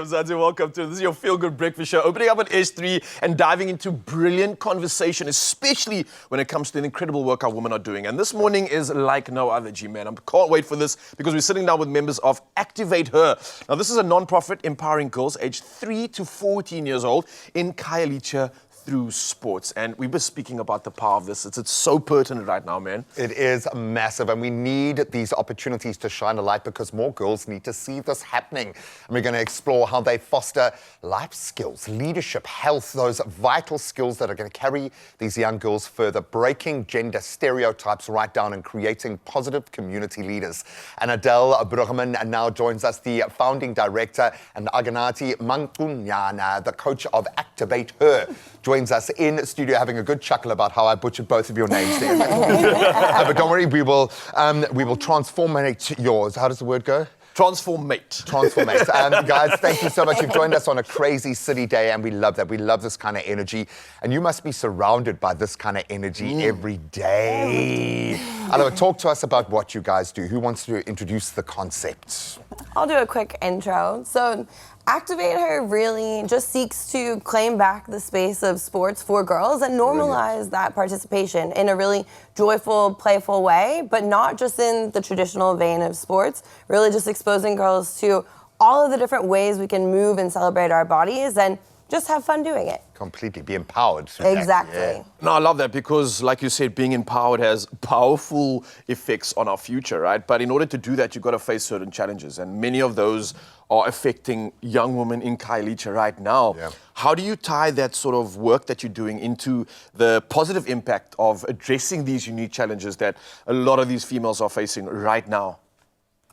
Mzansi. Welcome to this is your Feel Good Breakfast Show. Opening up at S3 and diving into brilliant conversation, especially when it comes to the incredible work our women are doing. And this morning is like no other, G-Man. I can't wait for this because we're sitting down with members of ActivateHer. Now, this is a non-profit empowering girls aged 3 to 14 years old in Khayelitsha through sports. And we were speaking about the power of this. It's so pertinent right now, man. It is massive, and we need these opportunities to shine a light because more girls need to see this happening. And we're going to explore how they foster life skills, leadership, health, those vital skills that are going to carry these young girls further, breaking gender stereotypes right down and creating positive community leaders. And Adele Bruggeman now joins us, the founding director, and Aganati Mankunyana, the coach of ActivateHer, joins us in studio having a good chuckle about how I butchered both of your names there. But don't worry, we will transformate yours. How does the word go? Transformate. Guys, thank you so much. You've joined us on a crazy city day, and we love that. We love this kind of energy. And you must be surrounded by this kind of energy every day. Alua, talk to us about what you guys do. Who wants to introduce the concept? I'll do a quick intro. So ActivateHer really just seeks to claim back the space of sports for girls and normalize that participation in a really joyful, playful way, but not just in the traditional vein of sports, really just exposing girls to all of the different ways we can move and celebrate our bodies and just have fun doing it. Completely, be empowered. Exactly. Yeah. No, I love that because, like you said, being empowered has powerful effects on our future, right? But in order to do that, you've got to face certain challenges, and many of those are affecting young women in Khayelitsha right now. Yeah. How do you tie that sort of work that you're doing into the positive impact of addressing these unique challenges that a lot of these females are facing right now?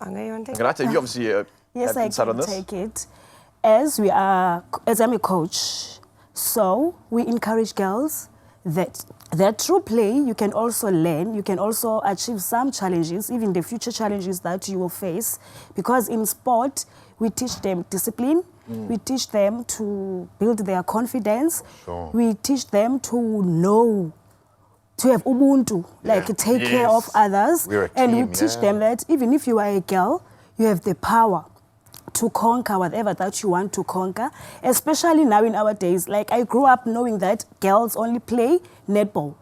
Anga, you want to take Renata, you obviously Yes, have I insight on can this. take it. As I'm a coach, so we encourage girls that through play you can also learn, you can also achieve some challenges, even the future challenges that you will face. Because in sport, we teach them discipline, we teach them to build their confidence, we teach them to know, to have ubuntu, like take care of others. We're a and team, we teach them that even if you are a girl, you have the power to conquer whatever that you want to conquer, especially now in our days. Like, I grew up knowing that girls only play netball.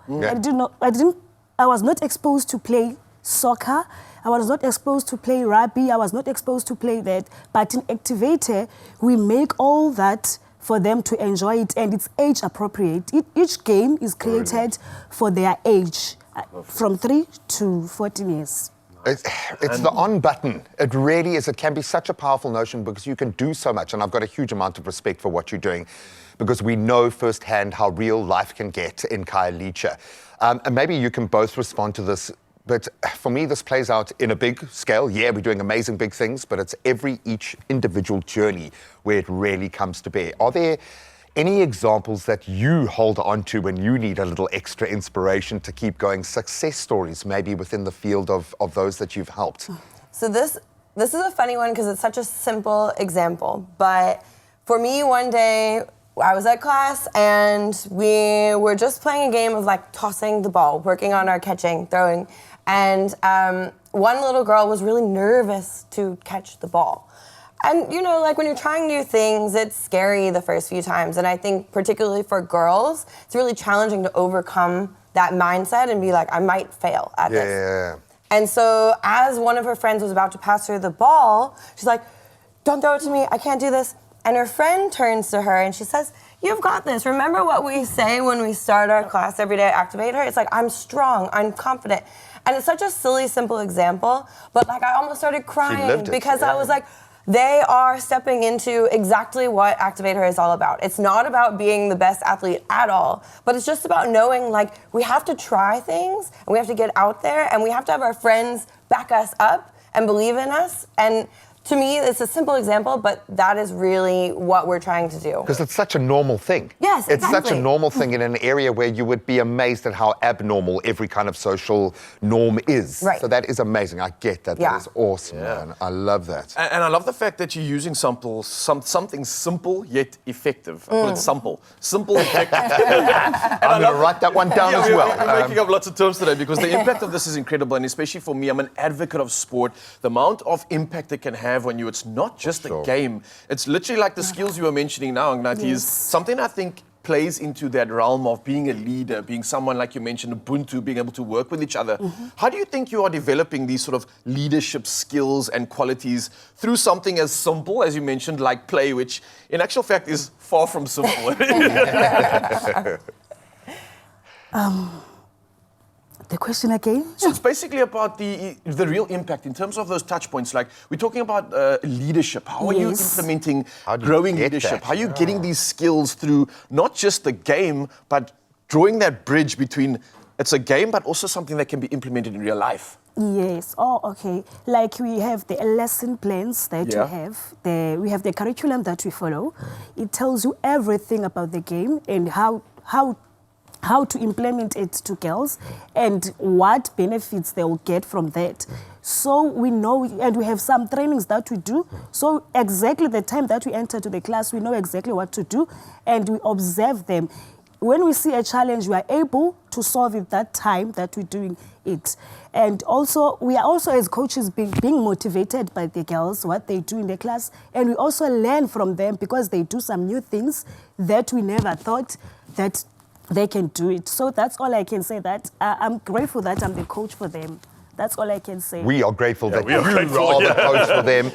I was not exposed to play soccer. I was not exposed to play rugby. I was not exposed to play that. But in ActivateHer, we make all that for them to enjoy it, and it's age appropriate. Each game is created for their age, from 3 to 14 years. It's the on button. It really is. It can be such a powerful notion because you can do so much. And I've got a huge amount of respect for what you're doing because we know firsthand how real life can get in Khayelitsha. And maybe you can both respond to this. But for me, this plays out in a big scale. Yeah, we're doing amazing big things, but it's each individual journey where it really comes to bear. Are there any examples that you hold on to when you need a little extra inspiration to keep going? Success stories, maybe within the field of those that you've helped. So this is a funny one because it's such a simple example. But for me, one day I was at class and we were just playing a game of like tossing the ball, working on our catching, throwing. And one little girl was really nervous to catch the ball. And, you know, like when you're trying new things, it's scary the first few times. And I think particularly for girls, it's really challenging to overcome that mindset and be like, I might fail at this. Yeah. And so as one of her friends was about to pass her the ball, she's like, don't throw it to me, I can't do this. And her friend turns to her and she says, you've got this. Remember what we say when we start our class every day at ActivateHer? It's like, I'm strong, I'm confident. And it's such a silly, simple example, but like I almost started crying because I was like, they are stepping into exactly what ActivateHer is all about. It's not about being the best athlete at all, but it's just about knowing like we have to try things and we have to get out there and we have to have our friends back us up and believe in us. And to me, it's a simple example, but that is really what we're trying to do. Because it's such a normal thing. Yes, exactly. It's such a normal thing in an area where you would be amazed at how abnormal every kind of social norm is. Right. So that is amazing. I get that. Yeah. That is awesome, man. I love that. And I love the fact that you're using something simple yet effective. I call it simple. Simple, effective. I'm going to write that one down as well. We're making up lots of terms today because the impact of this is incredible, and especially for me, I'm an advocate of sport. The amount of impact it can have have when it's not just a game. It's literally like the skills you were mentioning now, Ngnati, is something I think plays into that realm of being a leader, being someone, like you mentioned, Ubuntu, being able to work with each other. How do you think you are developing these sort of leadership skills and qualities through something as simple, as you mentioned, like play, which in actual fact is far from simple? The question again? So it's basically about the real impact in terms of those touch points. Like, we're talking about leadership. How are you implementing growing leadership? How are you getting these skills through not just the game, but drawing that bridge between it's a game, but also something that can be implemented in real life? Yes. Oh, okay. Like we have the lesson plans that we have. We have the curriculum that we follow. It tells you everything about the game and how to implement it to girls and what benefits they will get from that. So we know, and we have some trainings that we do. So exactly the time that we enter to the class, we know exactly what to do and we observe them. When we see a challenge, we are able to solve it that time that we're doing it. And also, we are also as coaches being motivated by the girls, what they do in the class. And we also learn from them because they do some new things that we never thought that they can do it. So that's all I can say. That I'm grateful that I'm the coach for them. That's all I can say. We are grateful that you are the coach for them.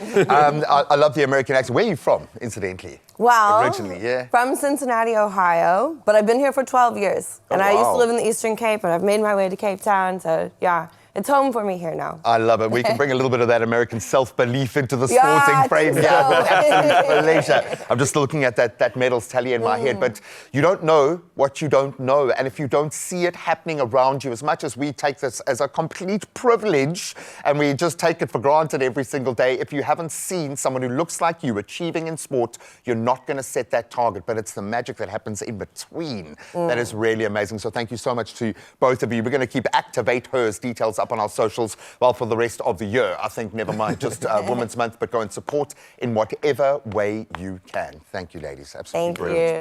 I love the American accent. Where are you from, incidentally? Well, originally, from Cincinnati, Ohio, but I've been here for 12 years. And I used to live in the Eastern Cape, and I've made my way to Cape Town, so yeah. It's home for me here now. I love it. We can bring a little bit of that American self-belief into the sporting frame here. Absolute pleasure. I'm just looking at that medals tally in my head, but you don't know what you don't know. And if you don't see it happening around you, as much as we take this as a complete privilege and we just take it for granted every single day, if you haven't seen someone who looks like you achieving in sport, you're not going to set that target. But it's the magic that happens in between that is really amazing. So thank you so much to both of you. We're going to keep ActivateHer's details up on our socials, well, for the rest of the year. I think, never mind just Women's Month, but go and support in whatever way you can. Thank you, ladies. Absolutely brilliant. Thank you.